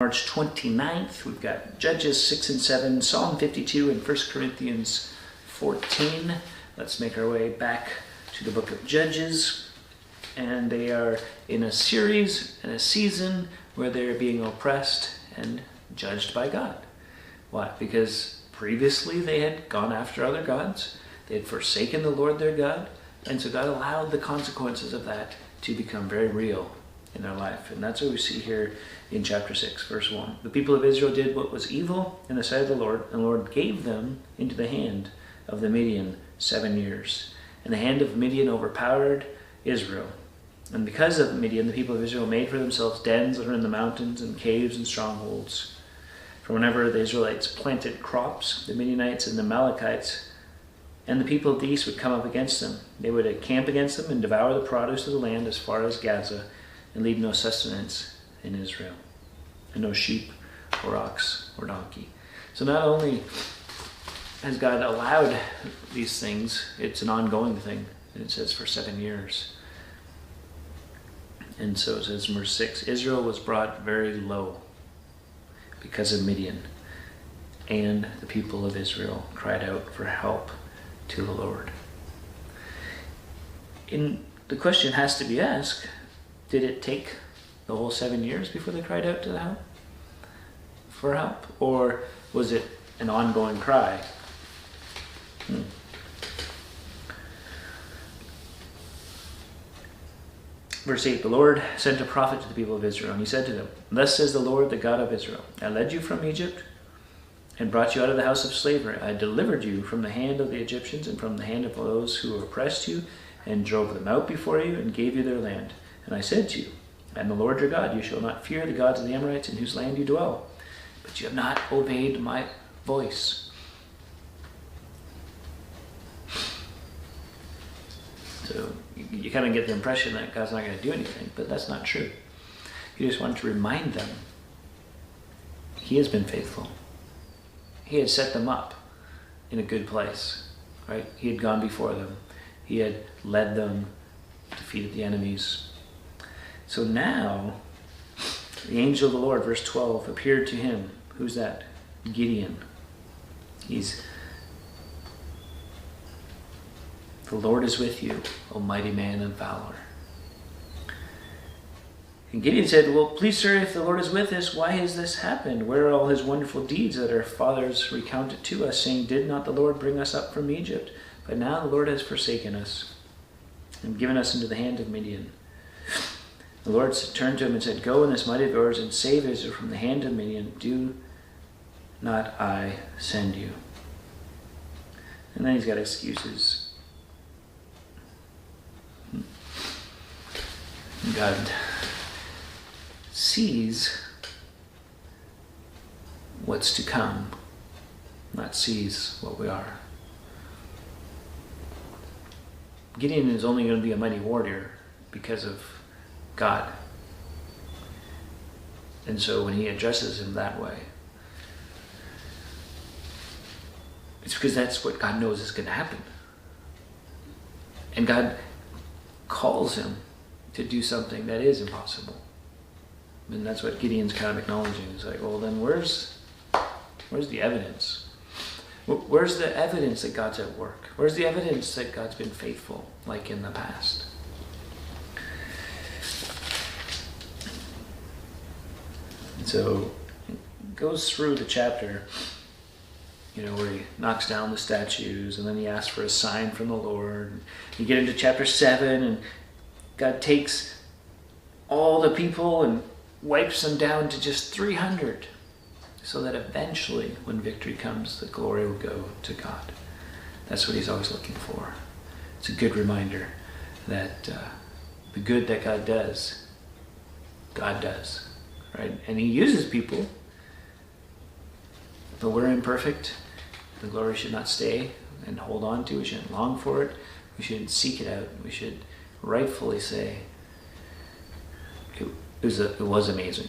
March 29th, we've got Judges 6 and 7, Psalm 52, and 1 Corinthians 14. Let's make our way back to the book of Judges. And they are in a series and a season where they're being oppressed and judged by God. Why? Because previously they had gone after other gods. They had forsaken the Lord their God. And so God allowed the consequences of that to become very real in their life. And that's what we see here in chapter 6, verse 1. The people of Israel did what was evil in the sight of the Lord, and the Lord gave them into the hand of the Midian 7 years. And the hand of Midian overpowered Israel. And because of Midian, the people of Israel made for themselves dens that are in the mountains and caves and strongholds. For whenever the Israelites planted crops, the Midianites and the Amalekites and the people of the east would come up against them. They would encamp against them and devour the produce of the land as far as Gaza, and leave no sustenance in Israel, and no sheep or ox or donkey. So not only has God allowed these things, it's an ongoing thing, and it says for 7 years. And so it says in verse 6, Israel was brought very low because of Midian, and the people of Israel cried out for help to the Lord. And the question has to be asked, did it take the whole 7 years before they cried out to the help? For help? Or was it an ongoing cry? Verse 8, the Lord sent a prophet to the people of Israel, and he said to them, Thus says the Lord, the God of Israel, I led you from Egypt and brought you out of the house of slavery. I delivered you from the hand of the Egyptians and from the hand of those who oppressed you, and drove them out before you and gave you their land. And I said to you, I am the Lord your God. You shall not fear the gods of the Amorites in whose land you dwell. But you have not obeyed my voice. So you kind of get the impression that God's not going to do anything, but that's not true. He just wanted to remind them he has been faithful. He had set them up in a good place, right? He had gone before them. He had led them, defeated the enemies. So now, the angel of the Lord, verse 12, appeared to him. Who's that? Gideon. He's, the Lord is with you, O mighty man of valor. And Gideon said, Well, please, sir, if the Lord is with us, why has this happened? Where are all his wonderful deeds that our fathers recounted to us, saying, Did not the Lord bring us up from Egypt? But now the Lord has forsaken us and given us into the hand of Midian. The Lord turned to him and said, Go in this might of yours and save Israel from the hand of Midian. Do not I send you? And then he's got excuses. God sees what's to come, not sees what we are. Gideon is only going to be a mighty warrior because of God. And so when he addresses him that way, it's because that's what God knows is going to happen. And God calls him to do something that is impossible. And that's what Gideon's kind of acknowledging. It's like, well, then where's the evidence? Where's the evidence that God's at work? Where's the evidence that God's been faithful, like in the past? And so it goes through the chapter, where he knocks down the statues, and then he asks for a sign from the Lord. You get into chapter 7, and God takes all the people and wipes them down to just 300. So that eventually, when victory comes, the glory will go to God. That's what he's always looking for. It's a good reminder that the good that God does, right? And he uses people, but we're imperfect. The glory should not stay and hold on to. We shouldn't long for it. We shouldn't seek it out. We should rightfully say, it was amazing.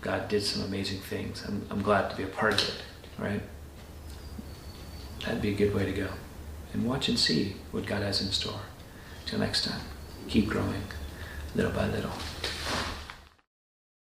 God did some amazing things. I'm glad to be a part of it, right? That'd be a good way to go. And watch and see what God has in store. Till next time, keep growing little by little.